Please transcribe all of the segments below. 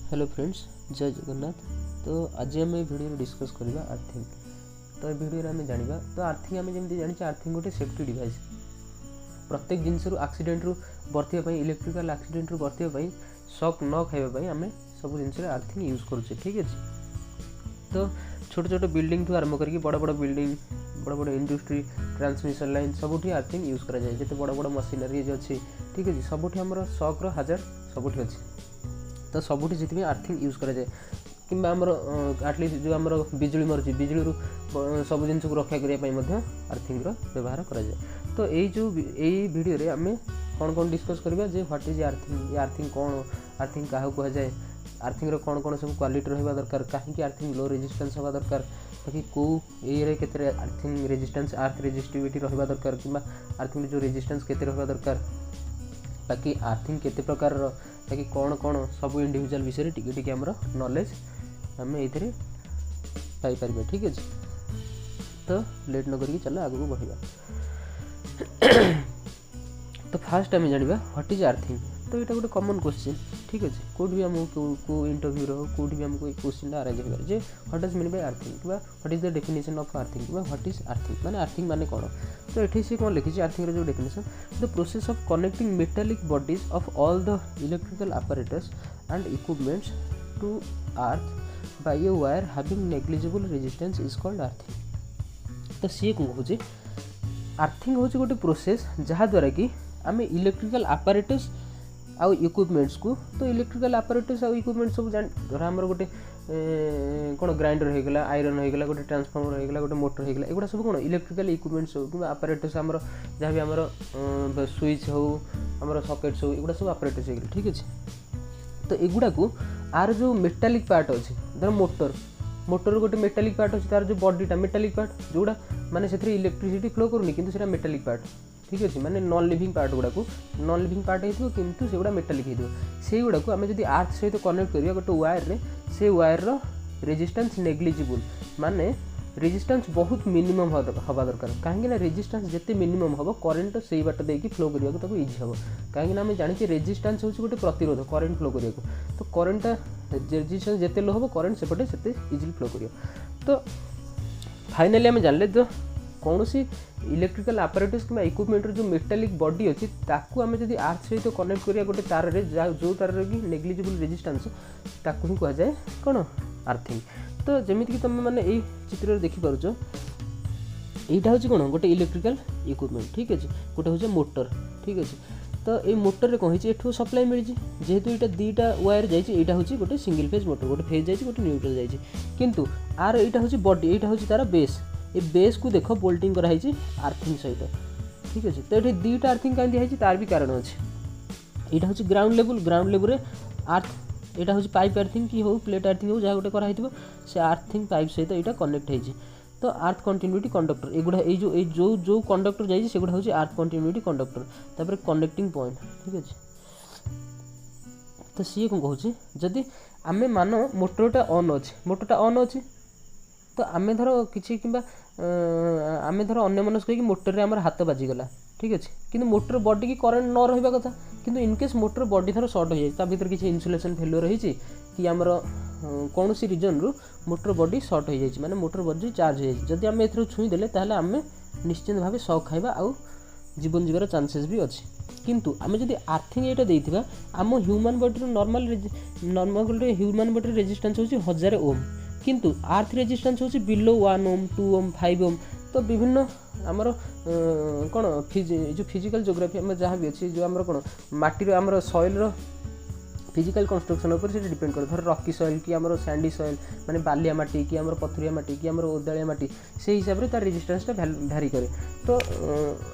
Hello friends, जय जगन्नाथ। तो आज आम भिडियो डिस्कस करवा आर्थिंग। तो ये भिडियो आम जाना तो आर्थिंग आम जमी जानी आर्थिंग गोटे सेफ्टी डिवाइस। प्रत्येक जिनस आक्सीडेंट रु बर्तियाँ इलेक्ट्रिकल आक्सीडेंट रु बर्तियाँ शॉक न खाइबा आम सब जिन आर्थिंग यूज करुचे। ठीक है। तो छोट छोट बिल्डिंग ठू आरंभ करके बड़ बड़ बिल्डिंग बड़ बड़ इंडस्ट्री ट्रांसमिशन लाइन सबुठी आर्थिंग यूज करा जाए। जिते बड़ बड़ मशीनरी अच्छी ठीक है सबुठी आमर शॉक हाजर सबुठी अच्छी। तो सबुठी जी आर्थिंग यूज करा जाए कि आटलिस्ट जो आम बिजुली मरुची बिजुली सब जिन को रक्षा करने आर्थिंग व्यवहार करा जाए। तो ये जो यही वीडियो रे आम कौन कौन डिस्कस करवा जे व्हाट इज आर्थिंग, आर्थिंग कौन, आर्थिंग क्या कह जाए, आर्थिंग कौन कौन सब क्वालिटी रहा दरकार, कहीं आर्थिंग लो रेजिस्टेंस हवा दरकार, बाकी कौ ये केते आर्थिंग रेजिस्टेंस अर्थ रेजिस्टिविटी रहा दरकार कि आर्थिंग जो रेजिस्टेंस केते रहा दरकार, बाकी आर्थिंग केते प्रकार बाकी कौन कौन सब इंडिविजुअल विषय टिके टिके आमर नॉलेज आम ये पाई पार। ठीक है। तो लेट न करके चलो आगू बढ़िया। तो फास्ट आम जाना व्हाट इज आर्थिंग। तो यहाँ गोटे कॉमन क्वेश्चन। ठीक है। कौट भी आमको इंटरव्यू कौट भी आमको क्वेश्चन अरेंज हो जे what does mean by earthing कि what is the definition of earthing कि व्हाट इज आर्थिंग माने आर्थिंग माने कौन। तो ये सी कौन लिखी आर्थिंग जो definition the process of connecting metallic bodies of all the electrical apparatus and equipments to earth by a wire having negligible resistance is called earthing. तो सी कौन कहूँ आर्थिंग हूँ गोटे प्रोसेस जहाँद्वारा कि आम इलेक्ट्रिकल apparatus आउ इक्विपमेंट्स को। तो इलेक्ट्रिकल apparatus आउ इक्विपमेंट्स सब जान धर आमर गोटे कौन ग्राइंडर होगा, आयरन होगा, गोटे ट्रांसफॉर्मर होगा, गोटे मोटर होगा, एगुड़ा सब कौन इलेक्ट्रिकल इक्विपमेंट्स हो कि apparatus आमर जहाँ भी आमर स्विच हो आमर सकेट्स हो एगुड़ा सब apparatus होगा। ठीक है। तो एगुड़ा को आर जो मेटालिक पार्ट अच्छे धर मोटर गोटे मेटालिक पार्ट अच्छे तार जो बॉडीटा मेटालिक पार्ट जोड़ा माने से इलेक्ट्रिसिटी फ्लो करूनी किंतु सेटा मेटालिक पार्ट। ठीक अच्छे माने नॉन लिविंग पार्ट गुड़ा को नॉन लिविंग पार्ट हो किंतु से गुड़ा मेटालिक हो से गुड़ा को आम जब अर्थ सहित कनेक्ट करिया गोटे वायर रे से वायर रो रेजिस्टेंस नेग्लिजिबल माने रेजिस्टेंस बहुत मिनिमम हवा दरकार। कहीं रेजिस्टेंस जिते मिनिमम हम करेन्ट से बाट देकी फ्लो करने इजी हम कहीं आम जानी रेजिस्टेंस हूँ गोटे प्रतिरोध करेन्ट फ्लो करने। तो करेन्ट रेजिस्टेंस जिते लो हम करेन्ट सेपटे से इजिली फ्लो कर। तो फाइनाली आम जानले तो कौन सी इलेक्ट्रिकल apparatus कि इक्विपमेंट जो मेटालिक बॉडी अच्छी ताकू आम जब अर्थ सहित कनेक्ट करिया गोटे तार रे जो तार कि नेग्लिजिबल रेजिस्टेंस ताकू ही कह जाए कौन आर्थिंग। तो जमीत कि तुम मैंने यही चित्र देखिपार यहाँ हूँ कौन गोटे इलेक्ट्रिकल इक्विपमेंट। ठीक है। गोटे हूँ मोटर। ठीक है। तो ये मोटर रे कौन एठू सप्लाई मिली जेहेतु यहाँ दुईटा वायर जाइए हूँ गोटे सिंगल फेज मोटर गोटे फेज जाइए गोटे न्यूट्रल जाइए किंतु आर यहाँ हूँ बॉडी यहाँ हूँ तार बेस ये बेस को देख बोल्टिंग कराई आर्थिंग सहित। ठीक है। तो ये दुईटा आर्थिंग कहीं दिखाई तार भी कारण अच्छे यहाँ हूँ ग्राउंड लेवल रे अर्थ यहाँ हूँ पाइप आर्थिंग कि हो प्लेट आर्थिंग हो जहाँ गोटे कराई से आर्थिंग पाइप सहित यहाँ कनेक्ट होती। तो अर्थ कंटिन्यूटी कंडक्टर एगुड़ा जो जो कंडक्टर जाइए सेगुड़ा हूँ अर्थ कंटिन्यूटी कंडक्टर तापर कनेक्टिंग पॉइंट। ठीक है। तो सी कौन कहूँ जदि आम मान मोटरटा ऑन अच्छे तो आम धर किसी कि आम धर अन्य मनस कहीं मोटर आम हाथ बाजिगला। ठीक अच्छे किंतु मोटर बॉडी की करेन्ट न रहा कथा किंतु इनकेस मोटर बॉडी धर सर्ट हो जाए भर किसी इन्सुलेसन फेल्योर रही कि आमर कौन सी रिजन रु मोटर बॉडी सर्ट हो जाए माने मोटर बॉडी चार्ज हो जाए जदि आम ए छुईदेले ताहले आम निश्चित भाव शॉक खाइबा आउ जीवन जीवार चांसेस भी अच्छे। किंतु आम जब आर्थिंग यहाँ देता आम human body normal human body resistance हूँ 1000 ओम किंतु अर्थ रेजिस्टेंस हूँ बिलो 1 ओम 2 ओम 5 ओम। तो विभिन्न आमर कौन जो फिजिकल जोग्राफी आम जहाँ भी अच्छी जो आमर कौन माटीर आमर सॉइल फिजिकल कंस्ट्रक्शन उपर से डिपेंड करे धर रॉकी सॉइल कि आमर सैंडी सॉइल माने बालिया माटी कि आमर पथुरिया माटी कि आमर ओदालिया माटी से हिसाब से तार रेजिस्टेंसटा भैरी करे। तो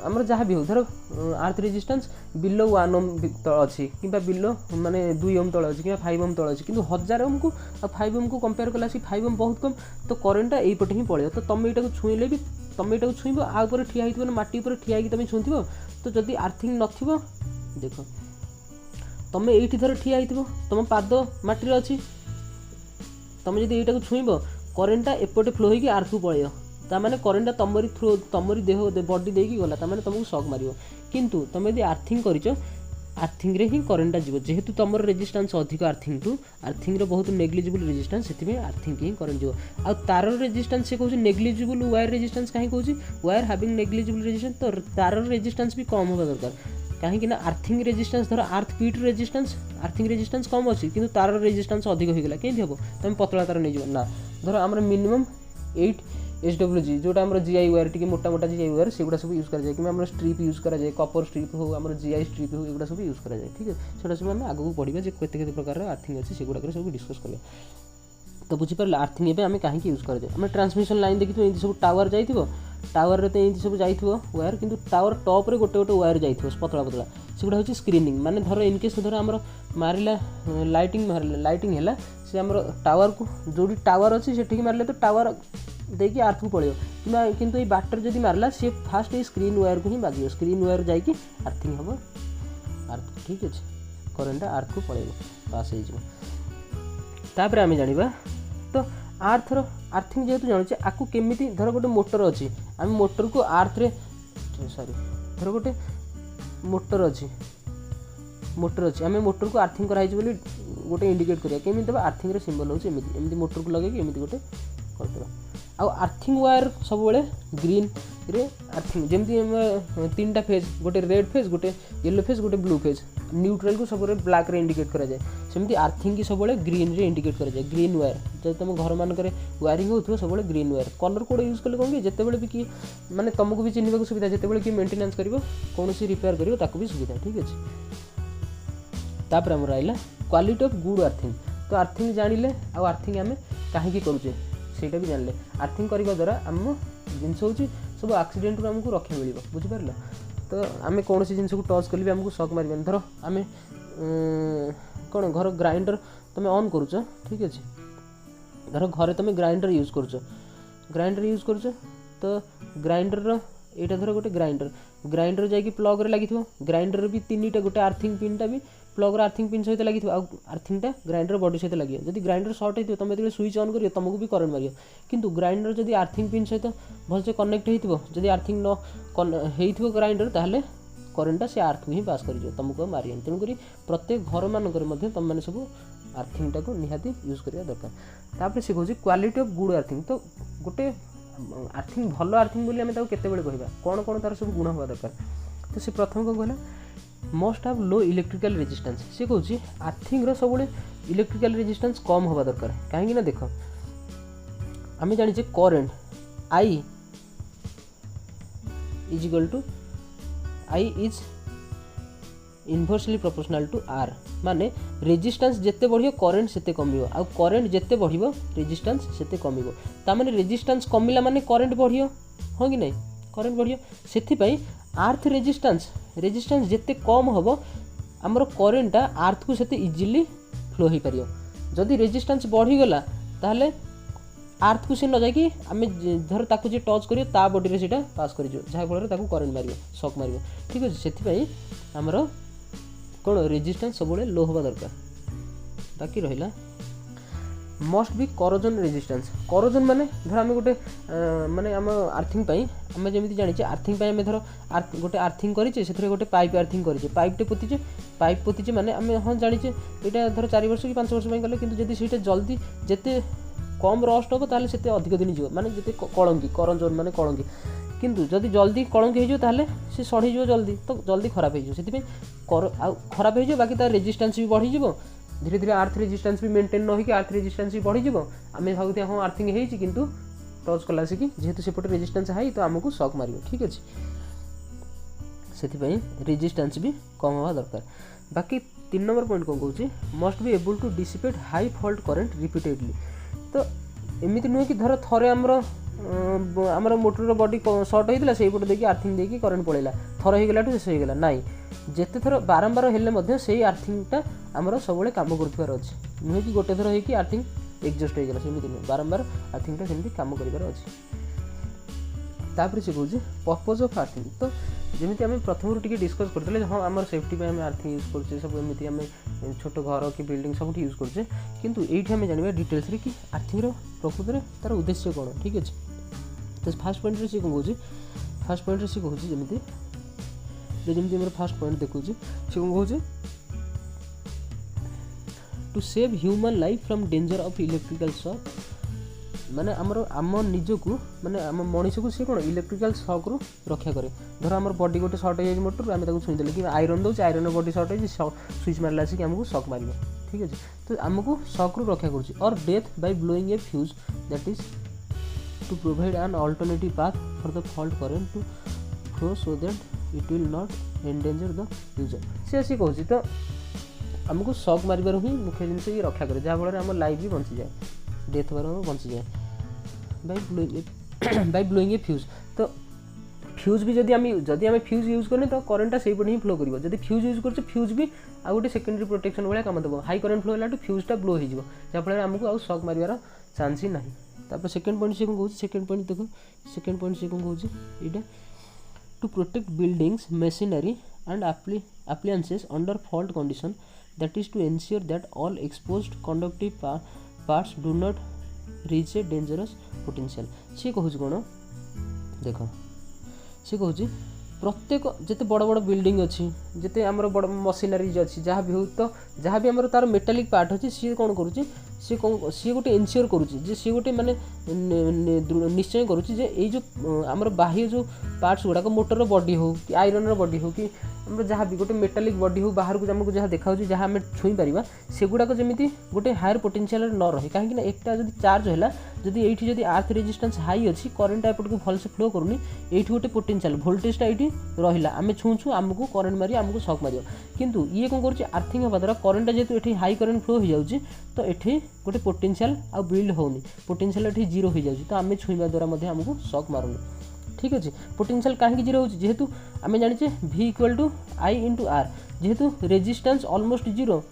आमर जहाँ भी हो धर अर्थ रेजिस्टेंस बिलो 1 ओम तल अच्छी कि बिलो माने 2 ओम तल अच्छी कि 5 ओम तल अच्छी किंतु 1000 ओम को 5 ओम को कंपेयर कला 5 ओम बहुत कम। तो करेन्टा यहीपटे ही पड़े। तो तुम यहाँ छुईले भी तुम यहाँ छुईब आगे ठिया हो माटी ठिया तुम छुँव तो जदि आर्थिंग न देख तुम ये धर ठिया हो तुम पाद माटी अच्छी तुम जब यहाँ छुईब करेन्टा एपटे फ्लो होगी अर्थ को पलैब ताने करेन्टा तुमरी थ्रू तुमरी देह बॉडी देकी गला ताने तुमको शॉक मार किंतु तुम यदि आर्थिंग कर आर्थिंग रे ही करेन्टा जीव जेहेतु तुम रेजिस्टेंस अधिक आर्थिंग रो बहुत नेग्लिजिबल रेजिस्टेंस से आर्थिंग ही करेन्ट जीव आ तार रेजिस्टेंस से कहूँ नेग्लिजिबल वायर रेजिस्टेंस कहीं कहूँ वायर हाविंग नेग्लिजिबल रेजिस्टेंस तो तार रेजिस्टेंस भी कम होगा दरकार कहीं आर्थिंग रेजिस्टेंस धर आर्थ पीट रेजिस्टेंस आर्थिंग रेजिस्टेंस कम अच्छी कि तार रेजिस्टेंस अधिक होगा कहीं हम तुम पतला तार नहीं ना धर आम मिनिमम 8 SWG जोटा आम GI वायर टी मोटा मोटा GI वायर से सब यूज कराए कि आम स्ट्रिप यूज कराए कपर स्ट्रिप हो आम GI स्ट्रिप हो एगुड़ा सब यूज कराए ठीक है से सब आम आगे पढ़ा जो केते प्रकार आर्थिंग अच्छी से गुड़ाक सब डिस्कस करें तो बुझीपारे आर्थिंग एवं आम कहीं यूज कराए आम ट्रांसमिशन लाइन देखिए ये सब टावर जाइए टावर तो ये सब जाइए वायर किंतु टावर टॉप रे गोटे गोटे वायर जाइए पतला पतला सेगुड़ा हूँ स्क्रीनिंग माने धर इनकेस धर आम मारा लाइटिंग है से आम टावर को जो टावर अच्छी से मारे तो टावर देखिए आर्थ को पड़े कि ये बाटर जब मारला सी फास्ट ये स्क्रीन वायर को ही बाजियो स्क्रीन वायर जाकि आर्थिंग हम आर्थ ठीक अच्छे करेन्ट आर्थ को पड़े पास होपर आम जाना तो आर्थर आर्थिंग जेहेतु जानुचे आपको केमी धर गोटे मोटर अच्छी आम मोटर को आर्थ रे सॉरी धर गोटे मोटर अच्छी आम मोटर को आर्थिंग कराई बोली गोटे इंडिकेट करिया केमी देबा आर्थिंग रे सिंबल होची एमती मोटर को लगे एमती गोटे करदेबा आ आर्थिंग वायर सब बेले ग्रीन रे आर्थिंग जमती तीन टा फेज गोटे रेड फेज गोटे येलो फेज गोटे ब्लू फेज न्यूट्रल को सब ब्लैक रे इंडिकेट करा जाए सेमती आर्थिंग की सब ग्रीन रे इंडिकेट करा जाए ग्रीन वायर जब तुम घर मानक वायरिंग हो सब green wire colour code use कले कौन कि जितेबाला भी किए माने तुमको भी चिन्हवा सुविधा जितेबाला किए मेंटेनेंस कर कौन रिपेयर कर भी सुविधा ठीक अच्छे तापर आम रहा क्वालिटी ऑफ गुड आर्थिंग तो आर्थिंग जानिले आ आर्थिंग आम कहीं करुचे ସେଇଟା ବି ଜାଣିଲେ ଆର୍ଥିଂ କରିବା ଦ୍ୱାରା ଆମ ଜିନିଷ ହେଉଛି ସବୁ ଆକ୍ସିଡେଣ୍ଟରୁ ଆମକୁ ରକ୍ଷା ମିଳିବ ବୁଝିପାରିଲ ତ ଆମେ କୌଣସି ଜିନିଷକୁ ଟଚ୍ କଲେ ବି ଆମକୁ ସକ୍ ମାରିବାନି ଧର ଆମେ କ'ଣ ଘର ଗ୍ରାଇଣ୍ଡର ତୁମେ ଅନ୍ କରୁଛ ଠିକ୍ ଅଛି ଧର ଘରେ ତୁମେ ଗ୍ରାଇଣ୍ଡର ୟୁଜ୍ କରୁଛ ତ ଗ୍ରାଇଣ୍ଡରର ଏଇଟା ଧର ଗୋଟେ ଗ୍ରାଇଣ୍ଡର ଯାଇକି ପ୍ଲଗ୍ରେ ଲାଗିଥିବ ଗ୍ରାଇଣ୍ଡର ବି ତିନିଟା ଗୋଟେ ଆର୍ଥିଂ ପିନ୍ଟା ବି प्लग्र आर्थिंग पिन सहित लगी आर्थिंगटा ग्राइंडर बॉडी सहित लगे जदि ग्राइंडर सर्ट होती तुम जो स्विच ऑन करियो तुमको भी करंट मारियो किंतु ग्राइंडर जदि आर्थिंग पिन सहित भलसे कनेक्ट होइथिबो जदि आर्थिंग न होइथिबो ग्राइंडर ताहले करेन्टटा से आर्थ को ही पास करियो तुमको मारियो तेणुक प्रत्येक घर मानक तुम मैंने सब आर्थिंगटा को निहाती यूज करिया दरकार तापर से कहूँ क्वालिटी ऑफ गुड आर्थिंग तो गोटे आर्थिंग भल आर्थिंग बोली आम केते बेले कहबा कौन कौन तार सब गुण होगा दरकार तो से प्रथम कौन कहला मस्ट हाव लो इलेक्ट्रिकल रेजिस्टेंस सी कहूँ आर्थिंग सब इलेक्ट्रिकल रेजिस्टेंस कम होगा दरकार कहीं देख आम जाने current I is equal to I is inversely proportional to R माने रेजिस्टेंस जिते बढ़ियो करेन्ट सेते कमियो आ करेन्ट जिते बढ़ियो रेजिस्टेंस सेते कमियो ता माने रेजिस्टेंस कमिला माने करेन्ट बढ़ियो हो कि नहीं करेन्ट बढ़ियो सेथि पई आर्थ रेजिस्टेंस जिते कम हम आमर करेन्टा आर्थ को सेते इजिली फ्लो हो पार जदि रेजिस्टेंस बढ़ीगला ताहले आर्थ को सी न जाकि आम धर ताकू जे टच करियो ता बॉडी रे सेटा पास कर जहाँ फल ताकू करेन्ट मारियो शॉक मारियो ठीक अच्छे से आमर कौन रेजिस्टेंस सब लो हवा दरकार बाकी रहा must be corrosion resistance corrosion माने धर आम गोटे माने आम आर्थिंग पाई आम जमी जाने आर्थिंग पाई आम धर गोटे आर्थिंग करें से गोटे पाइप आर्थिंग करें पाइपटे पोतीचे माने आम हाँ जाने यहाँ धर 4 वर्ष कि 5 वर्ष कले कि जब से जल्दी जिते कम रस्ट हम ताले से अधिक दिन जीव माने जिते कलंकी करंजन माने कलंकी किंतु जदि जल्दी कलंकी हो ताले से सड़ी जीव जल्दी तो जल्दी खराब हो खराब हो बाकी तार रेजिस्टेंस भी बढ़ी धीरे धीरे आर्थ रेजिस्टेंस भी मेंटेन न होकर आर्थ रेजिस्टेंस भी बढ़ी आम भावती हाँ आर्थिंग होती किंतु टच कला से जेहेतु सेपटे रेजिस्टेंस हाई तो आमको शॉक मारियो ठीक अच्छे से रेजिस्टेंस भी कम हवा दरकार बाकी 3 नंबर पॉइंट कौन कहूँ must be able to dissipate high fault current repeatedly तो एमती नुहे कि धर थरे आमर मोटर बॉडी सर्ट होता से पटे देखिए आर्थिंग देखिए करेन्ट पड़ेगा थर होगला शेष होगला नाई जिते थर बारंबार हेल्ले से आर्थिंगटा आमर सब कम कर नुहे कि गोटे थर होगी आर्थिंग एडजस्ट होगला सेमती नुहे बारंबार आर्थिंगटा सेमती कम कर तापर से कहूँ पर्पज ऑफ आर्थिंग तो जमी आम प्रथम टी डिस्कस करते हाँ आम सेफ्टी आम आर्थिंग यूज करते सब एमती आम छोट घर कि बिल्डिंग सब यूज करते किंतु ये आम जाना डिटेल्स कि आर्थिंग प्रकृत में तार उद्देश्य कौन ठीक अच्छे तो फास्ट पॉइंट से कौन कहूँ फास्ट पॉइंट से कहूँ जमी जमी आम फास्ट पॉइंट देखुचे से कौन कहे to save human life from danger of electrical shock माने आम निजकू माने आम मनीष को सी कौन इलेक्ट्रिकल शॉक रु रक्षा करे धर आम बॉडी गोटे सर्ट हो जाए मोटर आम छुईदे कि आयरन दौर आयरन बॉडी सर्ट हो स्विच मारे आसिक आमको शॉक मार ठीक अच्छे तो आमको शॉक रु रक्षा करुच्ची और death by blowing a fuse that is to provide an alternative path for the fault current to flow so that it will not endanger the user सी आसी कहूँ तो आमको शॉक मारिबार ही मुख्य जिनस ये रक्षा करे जहाँफल आम लाइफ भी बंची जाए डेथ होबार बंची जाए बाय ब्लोइंग ए फ्यूज तो फ्यूज भी जदि आम फ्यूज यूज करने तो करेन्टा से ही फ्लो कर जब फ्यूज यूज कर फ्यूज भी आ गए सेकेंडरी प्रोटेक्शन भाया कम देव हाई करेन्ट फ्लो है फ्यूजटा ब्लो हो जहाँफल आमको आउ शॉक मारिबार चांस ही ना तापर सेकेंड पॉइंट से कौन कहूँ सेकेंड पॉइंट देख सेकेंड पॉइंट से कौन कहूँ यहाँ to protect buildings machinery and appliances under fault condition that is to ensure that all exposed conductive parts do not reach a dangerous potential सी कहूँ कौन देख सी कहूँ प्रत्येक जिते बड़ बड़ बिल्डिंग अच्छी जिते आमर बड़ मशीनरीज अच्छी जहाँ भी हो तो जहाँ भी आमर तार मेटालिक पार्ट अच्छी सी कौन करुच्ची सी गोटे इनश्योर करुच्ची सी गोटे माने निश्चय करुच्ची जे ये जो आमर बाह्य जो पार्ट्स गुड़ाक मोटर बॉडी हो कि आयरन बॉडी हो कि आम जहाँ भी गोटे मेटालिक बॉडी हो बाहर को आमको जहाँ देखा जहाँ आम छुई पार से गुड़ाक जमी गोटे हायर पोटेंशियल न रहे कहीं एक चार्ज है जदि ये जदि आर्थ रेजिस्टेंस हाई अच्छी करेन्ट एपट को भलसे फ्लो करूनी ये गोटे पोटेंशियल भोल्टेजटा ये रहा आम छुँचु आमको करेन्ट मारी आमको शॉक मार किंतु ये कौन कर आर्थिंग होगा द्वारा करेन्टा जेहतु ये हाई करेन्ट फ्लो हो जाऊँगी तो ये गोटे पोटेंशियल आ बिल्ड होनी पोटेंशियल ये जीरो हो जाऊँगी तो आम छुईवा द्वारा आमको शॉक मारूनी ठीक अच्छे पोटेंशियल कहीं जीरो हो जेहेतु आम जाने V equal to I into R जेहेतु रेजिस्टेंस ऑलमोस्ट जीरो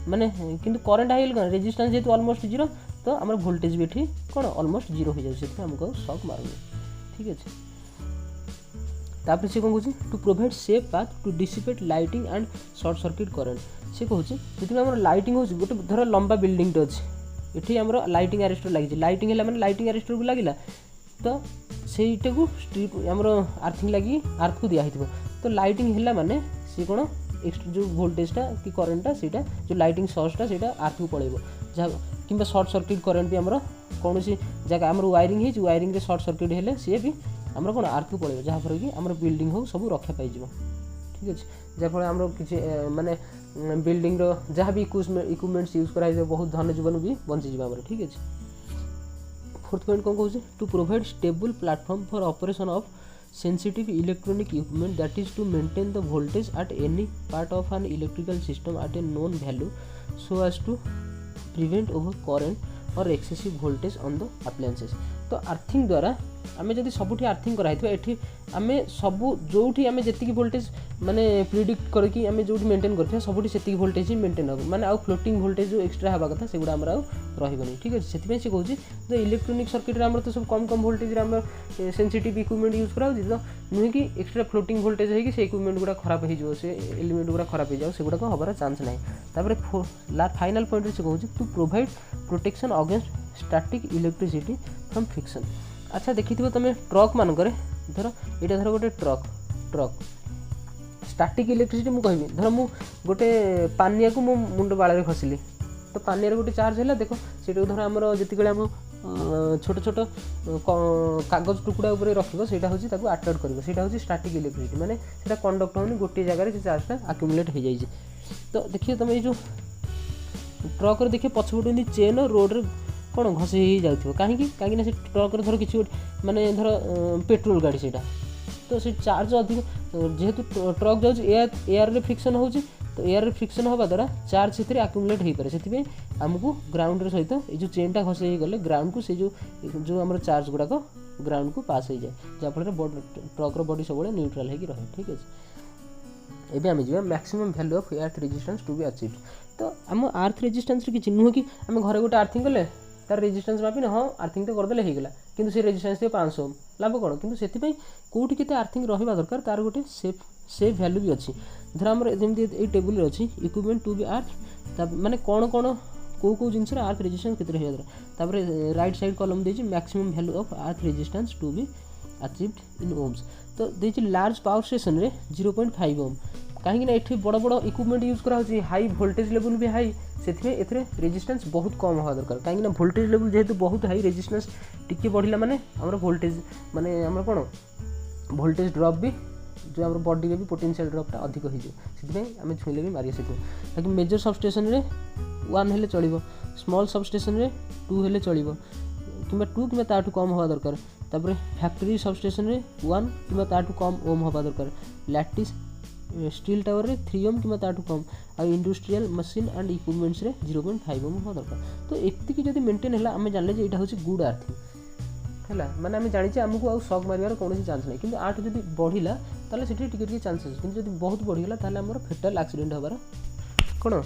माने किंतु करेन्ट हाई कौन रेजिस्टेंस जेहेतु ऑलमोस्ट जीरो तो आम वोल्टेज भी ये कौन ऑलमोस्ट जीरो हो जाए आमको शॉक मारूनी ठीक अच्छे तापर से कौन कहूँ to provide safe path to dissipate lightning and short circuit current से कहूँ जी आम लाइटिंग हो गोटे धर लंबा बिल्डिंग टे अच्छे ये आम लाइटिंग आरेस्टर लगी लाइटिंग है लाइटिंग आरेस्टर को लगिला तो सेटा को स्ट्रीप आमर आर्थिंग लगी आर्थ को दिखाई तो लाइटिंग है माने सी कौन एक्सट्रा जो वोल्टेजटा कि करेन्टा से जो लाइटिंग सोर्सटा से आर्थ को पड़े जहाँ कि शॉर्ट सर्किट करेन्ट भी आमर कौन सी जगह आमर वायरिंग है वायरिंग रे शॉर्ट सर्किट है सी भी आमर कौन आर्थ को पड़े जहाँफल कि आमर बिल्डिंग हो सब रक्षा पाई ठीक अच्छे जहाँफल आमर किसी माने बिल्डिंग जहाँ भी इक्विपमेंट्स यूज कराई बहुत धन जीवन भी बंची आमर ठीक अच्छे फोर्थ पॉइंट कौन कहूँ to provide stable platform for operation of sensitive electronic equipment that is to maintain the voltage at any part of an electrical system at a known value so as to prevent over current और excessive voltage on the appliances तो earthing द्वारा आम जब सबुठी earthing कराई आम सबू जो आम जी वोल्टेज माने प्रिडिक्ट करके आम जो मेंटेन करते सबुठी से वोल्टेज ही मेंटेन हम माने आउ फ्लोटिंग वोल्टेज जो एक्सट्रा हवा कथा सेगुड़ा आमर आनी ठीक है से कहूँ तो इलेक्ट्रोनिक सर्किट आमर तो सब कम कम वोल्टेज आम सेंसिटिव इक्विपमेंट यूज करा तो नुहे कि एक्सट्रा फ्लोटिंग वोल्टेज है से इक्विपमेंट गुड़ा खराब हो से एलिमेंट गुड़ा खराब हो सेगुड़ा हबार चांस ना फाइनल पॉइंट से कहूँ to provide protection against static electricity from friction अच्छा देखी तुम ट्रक मानक धर यहाँ धर गोटे ट्रक स्टैटिक इलेक्ट्रिसिटी मुझे कहबी धर मु गोटे पानिया को मो मुंड बाड़े खसली तो पानिया गोटे चार्ज है देख से धर आमर जिते आम छोट छोट कागज टुकड़ा उपर रखो से आट्राक्ट कर स्टैटिक इलेक्ट्रिसिटी माने से कंडक्ट होनी गोटे जगह से चार्जटा आक्युमुलेट हो जाए तो देखिए तुम ये ट्रक देखिए पछपटे चेन रोड कौन घसी जाऊ कहीं से ट्रक धर कि माने धर पेट्रोल गाड़ी से तो से चार्ज अधिक जेहेतु ट्रक जाऊँ एयर रे फ्रिक्शन हो तो एयर रे फ्रिक्शन हवा द्वारा चार्ज से आक्युमुलेट हो पारे से आमको ग्राउंड सहित ये जो चेनटा घसी गले ग्राउंड को से जो आम चार्ज गुड़ाक ग्राउंड को पास हो जाए जहाँफल ट्रक बॉडी सब न्यूट्राल हो रहे ठीक है एबे आम जा maximum value of earth resistance to be achieved तो आम अर्थ रेजिस्टेंस किसी नुह कि आम घर गोटे आर्थिंग कले तार रेजिस्टेंस मापिने हाँ आर्थिंग तो करदे होगा किंतु से रेजिस्टेंस 500 ओम लाभ कौन किंतु से कौटी केते आर्थिंग रहा दरकार तार गोटे सेफ वैल्यू भी अच्छी धर आम जमी ये टेबुल अच्छी इक्विपमेंट टू बी अर्थ माने कौन कौन कौ जिनस अर्थ रेजिस्टेंस केते रहा दरकार राइट साइड कॉलम देछि maximum value of earth resistance to be achieved in ohms तो देखिए लार्ज पावर स्टेशन रे 0.5 ओम कहीं ये बड़ बड़ इक्विपमेंट यूज कराई हाई वोल्टेज लेवल भी हाई से रेजिस्टेंस बहुत कम हवा दरकार कहीं वोल्टेज लेवल जेहेतु बहुत हाई रेजिस्टेंस टिके बढ़ला माने हमर वोल्टेज माने हमर कोन वोल्टेज ड्रॉप भी जो आम बॉडी में भी पोटेंशियल ड्रॉपटा अधिक हो आम छुईले भी मारी सकूँ बाकी मेजर सबस्टेशन रे 1 हेले चलो स्मॉल सबस्टेशन रे 2 हेले चलो कि 2 कि ताठू कम हवा दरकार तापर फैक्ट्री सबस्टेशन रे 1 कि ताठू कम ओम हवा दरकार लैटिस स्टील टावर रे 3 ओम कि ताठू कम आ इंडस्ट्रियल मशीन एंड इक्विपमेंट्स रे 0.5 ओम हवा दरकार तो एतिकी जदि मेंटेन है आम जानले जे एटा होची गुड आर्थिंग है माने आम जानी आमको आउ शॉक मारियार कौन चान्स ना कि आठ जब बढ़ला ताले सेठी टिके चान्सेस कि जब बहुत बढ़ीगला ताले आमर फेटाल एक्सीडेंट हबार कौन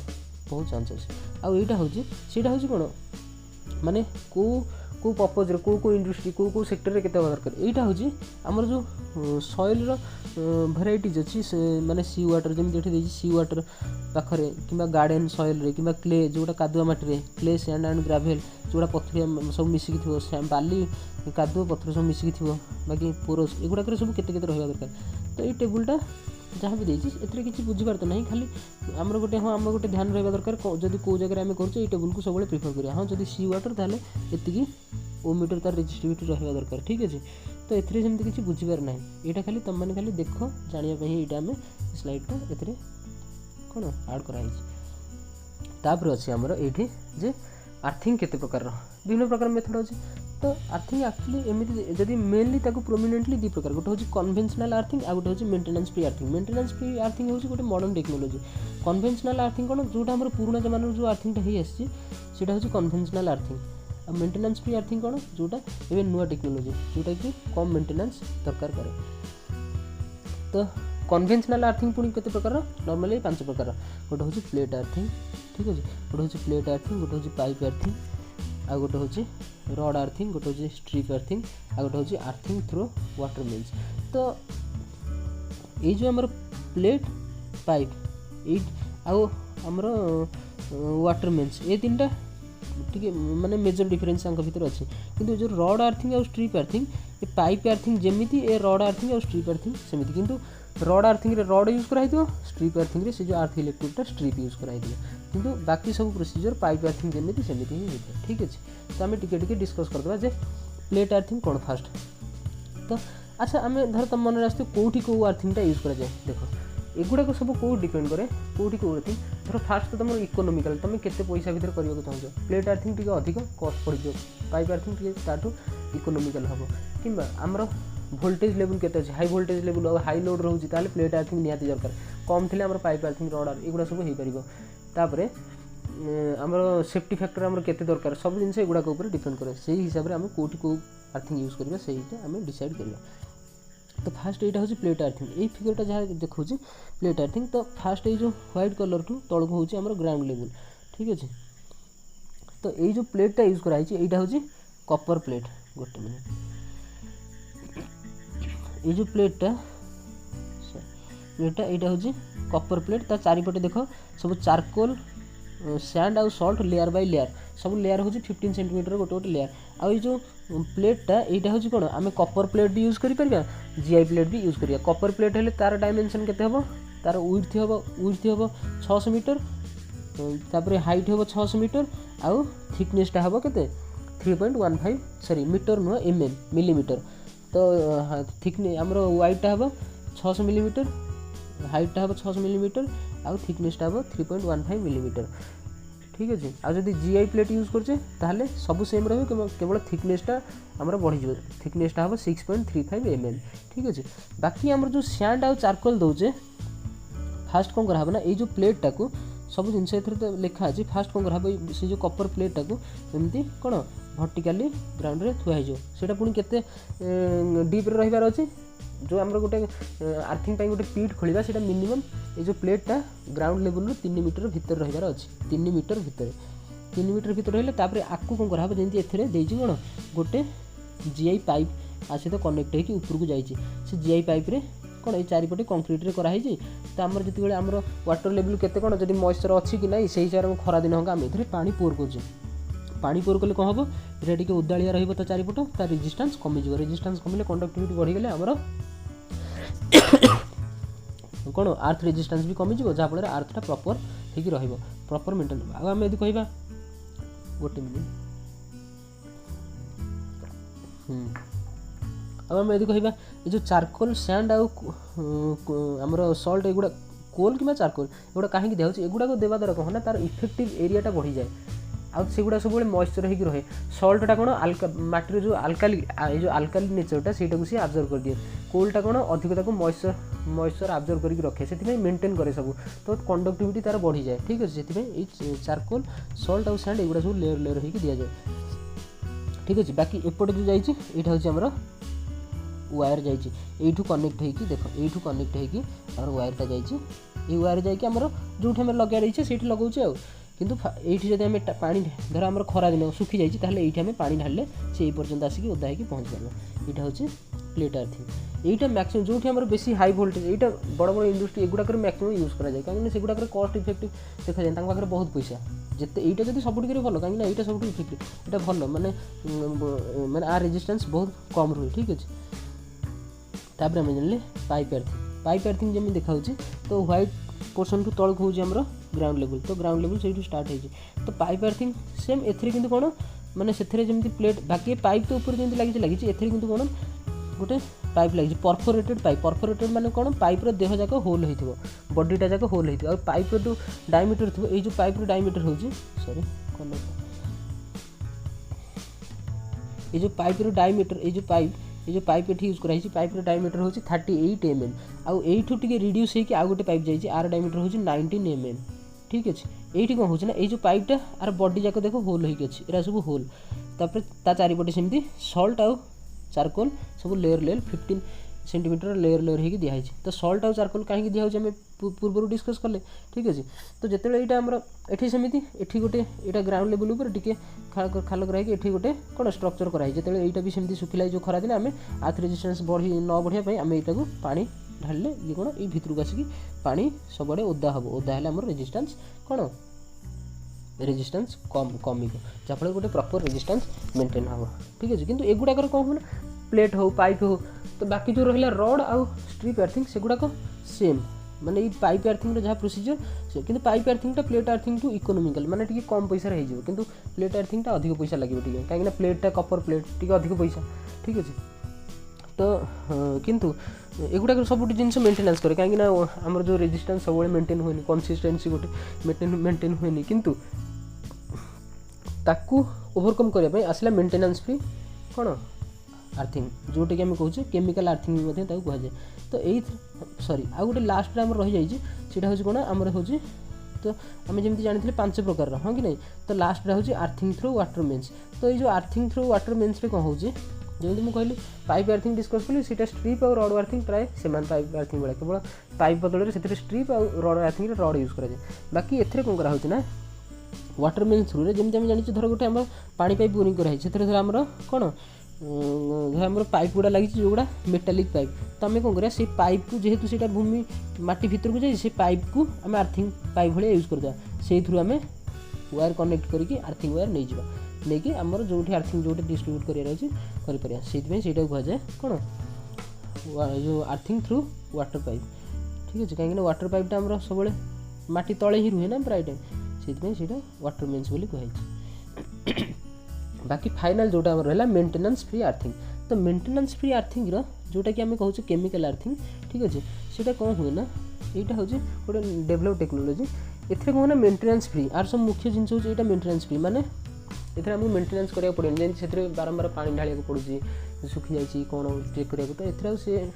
बहुत चान्सेस आउ एटा होची सेटा होची कौन माने को पर्पज को इंडस्ट्री को सेक्टर रे केते दरकार एटा होची हमर जो सॉइल रो वेराइटीज अच्छी माने सी वाटर जमी एठी देछि सी वाटर पाखरे किंबा गार्डन सॉइल रे किंबा क्ले जोटा कादुआ माटी रे क्ले सैंड एंड ग्रेवल जोटा पथरिया सब मिसिकी थिवो बाली कादुआ पथर सब मिसिकी थिवो बाकी पोरस एगुडा सब केते केते रहबा दरकार तो ये टेबुलटा जहाँ भी देछि एतरे किछि बुझिबार तो नहीं खाली हमर गोटे हाँ आम गोटे ध्यान रहबा दरकार जदि को जगह आम करछे ये टेबुल को सब प्रिफर करिया हाँ जदि सी वाटर ताले एतिकी ओमीटर तार रेजिस्टिविटी रहबा दरकार ठीक अछि तो एथरे सेमति किछि बुझिबार नाही एटा खाली तम माने खाली देखो जानिया पई एटा आम स्लाइडटा एथरे कोन ऐड कराई तापर अछि हमर एठी जे आर्थिंग केते प्रकार विभिन्न प्रकार मेथड अछि तो आर्थिंग एक्चुअली एमती जदि मेनली ताको प्रोमिनेंटली दी प्रकार गोटे होची कन्वेंशनल आर्थिंग आ गोटे होची maintenance free earthing maintenance free earthing होची गोटे मॉडर्न टेक्नोलॉजी कन्वेंशनल आर्थिंग कोन जोटा हमर पुराना जमाना जो आर्थिंगटा हे आसी सेटा होची कन्वेंशनल आर्थिंग आ मेंटेनेंस फ्री आर्थिंग कोन जोटा एबे नुवा टेक्नोलॉजी जोटा कि कम मेंटेनेंस दरकार करे तो कन्वेंशनल आर्थिंग पुणी केते प्रकार नॉर्मली 5 प्रकार गोटे होची प्लेट आर्थिंग ठीक अछि गोटे होची प्लेट आर्थिंग गोटे होची पाइप आर्थिंग आ गोटे होची रॉड आर्थिंग गोटे होची स्ट्रिप आर्थिंग आ गोटे होची आर्थिंग थ्रू वाटर मीन्स तो ये जो हमर प्लेट पाइप ये आउ हमर वाटर मीन्स ये तीनटा ठीक माने मेजर डिफरेंस आंक भीतर अच्छी किंतु जो रॉड आर्थिंग और स्ट्रिप आर्थिंग ये पाइप आर्थिंग जेमिति ए रॉड आर्थिंग और स्ट्रिप आर्थिंग सेमिति किंतु रॉड आर्थिंग रे रॉड यूज कराई दियो स्ट्रिप आर्थिंग रे से जो आर्थ इलेक्ट्रोडटा स्ट्रिप यूज कराई दियो किंतु बाकी सब प्रोसीजर पाइप आर्थिंग जेमिति सेमिति ही होता ठीक अछि तो आम टिके डिस्कस करदबा जे प्लेट आर्थिंग कोन फास्ट तो अच्छा आम धर तुम मन आसतो कोठी को आर्थिंगटा यूज करा जाए देखो एगुड़ा सब कौ डिपेंड करे कौटी कौ आर्थिंग धर फास्ट तो तुम इकोनोमिकल तुम केते पैसा भीतर करबा चाहछ प्लेट आर्थिंग टिके अधिक कॉस्ट पड़ जाए पाइप आर्थिंग टिके ताठू इकोनोमिकल हम किंबा आमर वोल्टेज लेवल केते अछि हाई वोल्टेज लेवल और हाई लोड रहउछि ताले प्लेट आर्थिंग निहाती दरकार कम थिले हमर पाइप आर्थिंग रॉड एगुड़ा सब हेई परिबो तापरे हमर सेफ्टी फैक्टर हमर केते दरकार सब जिंस एगुड़ा के ऊपर डिपेंड करे सेही हिसाब रे हम कोठी को आर्थिंग यूज करबा सेहीटा हम डिसाइड करबा तो फास्ट एटा होची प्लेट आर्थिंग ए फिगरटा जहाँ देखौछि प्लेट आर्थिंग तो फास्ट ए जो व्हाइट कलर टू तळक होची हमर ग्राउंड लेवल ठीक अछि तो ए जो प्लेटटा यूज कराई छि एटा होची कॉपर प्लेट गोटे मिनिट ये जो प्लेटटा एटा होची कॉपर प्लेट ता चारिपटे देखो सब चारकोल सैंड आउ salt layer by layer sub layer होची 15 सेंटीमीटर गोटे गोटे लेयर आ ये जो प्लेटटा एटा होची कोन आमे कॉपर प्लेट भी यूज करि परबा जीआई प्लेट भी यूज करिया कॉपर प्लेट हेले तार डायमेंशन केते हबो तार विड्थ हबो 600 मीटर तापरे हाइट हबो 600 मीटर आउ थिकनेसटा हबो केते 3.15 sorry metre no mm millimetre तो थिकने हमरो वाइडटा हबो 600 मिलीमीटर हाइटटा हबो 600 मिलीमीटर आउ थिकनेसटा हबो 3.15 मिलीमीटर ठीक अछि आ जदि जीआई प्लेट यूज करछे ताहले सब सेम रहबे केवल थिकनेसटा हमरो बढ़ी जो थिकनेसटा हबो 6.35 एमएम ठीक अछि बाकी हमर जो सैंड आउ चारकोल दोचे फास्ट कोन करहबो ना ए जो प्लेटटा को सब जिनसे एथरे तो लिखा अछि फास्ट कोन करहबो से जो कॉपर प्लेटटा को एमती कोन वर्टिकली ग्राउंड रे थुआ हिजो सेटा पुनी केते डीप रे रहिबार अछि जो हमर गोटे आर्थिंग पई गोटे पीट खोलिबा सेटा मिनिमम ए जो प्लेटटा ग्राउंड लेवल रो 3 मीटर भीतर रहिबार अछि 3 मीटर भीतर रहले तापरे आकु कोन करहबो जेंति एथरे देइछि कोन गोटे जीआई पाइप आसे तो कनेक्ट हे कि ऊपर को जाइछि से जीआई पाइप रे कोन ए चारिपटे कंक्रीट रे करा हिजि त हमर जति बेले हमर वाटर लेवल केते कोन जदि मॉइस्चर अछि कि नै सेही हिसाब रे खरा दिन होगा हम एथरे पानी पोर करछु पानी पोर कले कौन हम ये टे उदाड़िया रहा चारिपट तार रेजिस्टेंस कमिज रेजिस्टेंस कमिले कंडक्टिविटी बढ़ी गले आमर कौन आर्थ रेजिस्टेंस भी कमिज जहाँफल आर्थटा प्रॉपर ठीक रहिबो प्रॉपर मेंटेन आ आम यदि कहबा गोटे मिनिट अब आम यदि कहबा ये जो चारकोल सैंड आमर सल्ट एगुड़ा कोल कि चारकोल एगुड़ा कहीं दिया एगुड़ा देवा द्वारा कौन ना तार इफेक्टिव एरियाटा बढ़ी जाए आगुड़ा सब मॉइस्चर होगी रहे सल्टा कौन माटीर जो आल्काली नेचरटा से सी आब्जर्व कर दिए कोलटा कौन अधिक मॉइस्चर आब्जर्व करके रखे से मेंटेन करे सब तो कंडक्टिविटी तार बढ़ी जाए ठीक अच्छे से चारकोल सल्ट आउ सैंड एगुड़ा सब लेयर लेयर होगी दि जाए ठीक अच्छे बाकी एपटे जो जाइए यहाँ हूँ वायर जाइए कनेक्ट होगी देख यू कनेक्ट होगी वायरटा जाइए वायर जाइए जो लगे रही से लगाऊे किंतु ये जब आम पा धर आम खरा दिन सुखी जाइए ये आम पा ढाले से पर्यंत आसिक ओदा होगी पहुँच पार यहाँ हूँ प्लेट आर्थिंग यहाँ मैक्सिमम जो आम बेसी हाई वोल्टेज यहाँ बड़ बड़ इंडस्ट्री एगुड़ा मैक्सिमम यूज कराए कहीं से कस्ट इफेक्टिव देखा जाए पाखे बहुत पैसा जिते यहाँ जब सब भल कहीं यहाँ सब इफेक्टिव यहाँ भल माने माने आ रेजिस्टेंस बहुत कम रुहे ठीक अच्छे तापर आम जान पाइप आर्थिंग जमी देखा तो व्हाइट पोर्सन टू तलक हूँ आमर ग्राउंड लेवल तो ग्राउंड लेवल से स्टार्ट होती तो पाइप आर्थिंग सेम एथेरे किंतु कौन माने से जमी प्लेट बाकी पाइप तो ऊपर जमी लगी एथेरे किंतु कौन गोटे पाइप लगी परफोरेटेड माने कौन पाइपर देह जाक होल हो बडीटा जाक होल हो पाइप जो डायमीटर थो ये पाइपर डायमीटर हूँ सॉरी कौन ये पाइपर डायमीटर ये पाइप ये यूज कराई पाइपर डायमीटर हूँ 38 mm आउ एठू टे रिड्यूस होगी आउ गोटे पाइप जाइए आर डायमीटर हूँ 19 mm ठीक अच्छे ये कौन हो ये पाइपटा आर बडी जाक देख होल होगी अच्छे एरा सब होल तापर ता चारिपटे सेमती सल्ट आउ charcoal sub layer layer 15 centimetre layer layer होगी दिखाई तो सल्ट आउ चारकोल कहीं दिखाई पूर्व डिस्कस कले ठीक अच्छे तो जिते यहाँ आमर ये सेमती ये गोटे यहाँ ग्राउंड लेवल उपर टी खाल कराई ये गोटे कौन स्ट्रक्चर कराई जो यहाँ भी सेमती सुखिला जो खरा दिन आम आर्थ रेजिस्टेंस बढ़ी न बढ़िया आम यहाँ पानी ढाले ये कौन ये भितर को आसिक पानी सबुआड़े ओदा हम ओदा है आम रेजिस्टेंस कौन रेजिस्टेंस कम जहाँफल गोटे प्रॉपर रेजिस्टेंस मेंटेन हम ठीक अच्छे किंतु एगुड़ाकर कौन हो प्लेट हो पाइप हो तो बाकी जो रहा रड आउ स्ट्रिप आर्थिंग से गुड़ाक सेम माने ये पाइप आर्थिंग जहाँ प्रोसीजर से कि pipe earthing plate earthing to economical माने टी कम पैसा हो किंतु प्लेट आर्थिंग अधिक पैसा लगे कहीं प्लेटा कपर प्लेट टी अधिक पैसा ठीक अच्छे तो किंतु एगुड़ा सब जिन मेंटेनेंस करे कहीं आमर जो रेजिस्टेंस सब मेंटेन हुए कंसिस्टेंसी गोटे मेंटेन हुए किंतु ताकू ओवरकम करने आसला मेंटेनेंस फ्री कौन आर्थिंग जोटा कि आम कहूँ केमिकल आर्थिंग कहुए तो यही सॉरी आउ गोटे लास्ट आम रही जाइए हूँ कौन आमर हूँ तो आम जमी जानी 5 प्रकार हाँ कि नहीं तो लास्ट हूँ आर्थिंग थ्रू वाटर मेन्स तो ये जो आर्थिंग थ्रू वाटर मेन्स कौन हो जमी मुझे कहली पाइप आर्थिंग डिस्कस कली सीटा स्ट्रिप और रड आर्थिंग प्राय सेमान पाइप आर्थिंग भाई केवल पाइप बदल से स्ट्रिप और रड आर्थिंग रड यूज कराए बाकी एथे कौन कराऊँ ना वाटर मेन्स थ्रू जमी आम जानी धर गोटे आम पानी पाइप बोरिंग कराई से धर आमर कौन आमर पाइप गुड़ा लगी जो गुड़ा मेटालिक पाइप तो आम कौन करा से पाइप को जेहेतु से भूमि माटी भीतर को जाए से पाइप को आम आर्थिंग पाइप भाई यूज करदे से थ्रू आम वायर कनेक्ट करके आर्थिंग वायर नहीं जावा नहीं कि आमर जो आर्थिंग जो डिस्ट्रीब्यूट कर से कहुए कौन जो आर्थिंग थ्रू वाटर पाइप ठीक अच्छे कहीं वाटर पाइपटा आमर सब माटी तले ही रुहे ना प्राय टाइम से वाटर मेन्स बोली कहुए बाकी फाइनाल जोटा आमर रहा मेंटेनेंस फ्री आर्थिंग तो मेंटेनेंस फ्री आर्थिंग जोटा कि आम कहूँ केमिकल आर्थिंग ठीक अच्छे से कौन हुए ना यहाँ हूँ गोटे डेभलप टेक्नोलोजी एथे कौन ना मेंटेनेंस फ्री आर सब मुख्य जिन हूँ यहाँ मेंटेनेंस फ्री माने एथे आमको मेंटेनेंस करा पड़े जैसे से बारंबार पानी ढालिया पड़ू सुखी जाए कौन चेक करा तो एथे से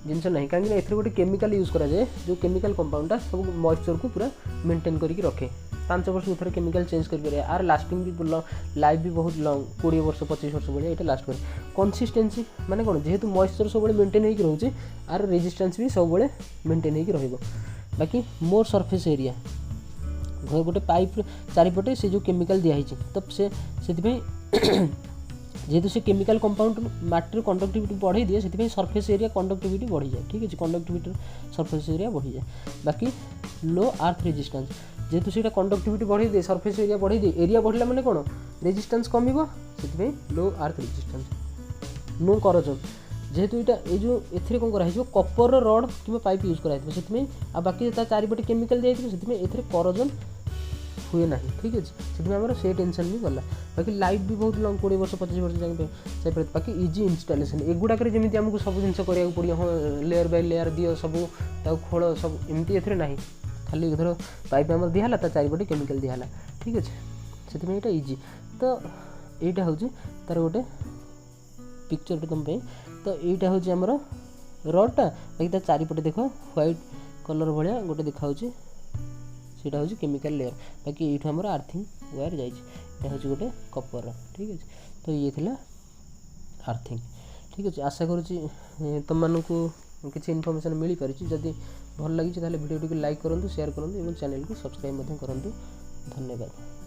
जिनस ना कहीं गोटे केमिकल यूज कराए जो केमिकल कंपाउंडा सब मॉइस्चर को पूरा मेंटेन करके रखे 5 वर्ष थे केमिकल चेंज कर आर लास्टिंग भी लाइफ भी बहुत लॉन्ग 20 वर्ष 25 वर्ष भाई ये लास्ट करे कंसिस्टेंसी माने कौन जेहेतु मॉइस्चर सब मेंटेन होकर रोचे आर रेजिस्टेंस भी सब मेंटेन होकर रहिबो बाकी मोर सरफेस एरिया गोटे पाइप चारिपटे से जो केमिकल दिखाई तो से जेहेतु से केमिकल कंपाउंड माटर कंडक्टिविटी बढ़ाई दिए से सरफेस एरिया कंडक्टिविटी बढ़ी जाए ठीक है कंडक्टिविटी सरफेस एरिया बढ़ी जाए बाकी लो आर्थ रेजिस्टेंस जेहेतु से कंडक्टिविटी बढ़ाई दिए सरफेस एरिया बढ़ाई दिए एरिया बढ़ला माने कौन रेजिस्टेंस कम से लो आर्थ रेजिस्टेंस नो करोजन जेहेतु यहाँ ये जो एथिरे कौन कराई कपर रड कि पाइप यूज कराई से आ बाकी चारिपटे केमिकल दिखाई ए करजन हुए ना। ठीक अच्छे से आम से टेंशन भी गला। बाकी लाइफ भी बहुत लंग 20 वर्ष 25 वर्ष जाए। बाकी इजी इनस्टॉलेशन एगुड़ाक जमी आमको सब जिन कराया पड़ो। हाँ लेयर बाय लेयर दियो सब खोल सब एमती ए ना खाली धर पाइप आम दिहला चारिपटे केमिकल दिहला। ठीक अच्छे से यहाँ इजी। तो यहाँ हूँ तार गोटे पिक्चर तुम तो यहाँ हूँ आमर रडटा बाकी तार चारिपटे देख व्हाइट कलर भाया गोटे देखा सीटा हूँ केमिकल लेयर। बाकी ये आमर आर्थिंग वायर जाइए हूँ गोटे कपर। ठीक अच्छे तो ये थिला आर्थिंग। ठीक अच्छे आशा करुँची तुम मानू किसी इनफर्मेशन मिल पारी। जदि भल लगी वीडियो को लाइक करूँ शेयर करूँ और चैनल को सब्सक्राइब करूँ। धन्यवाद।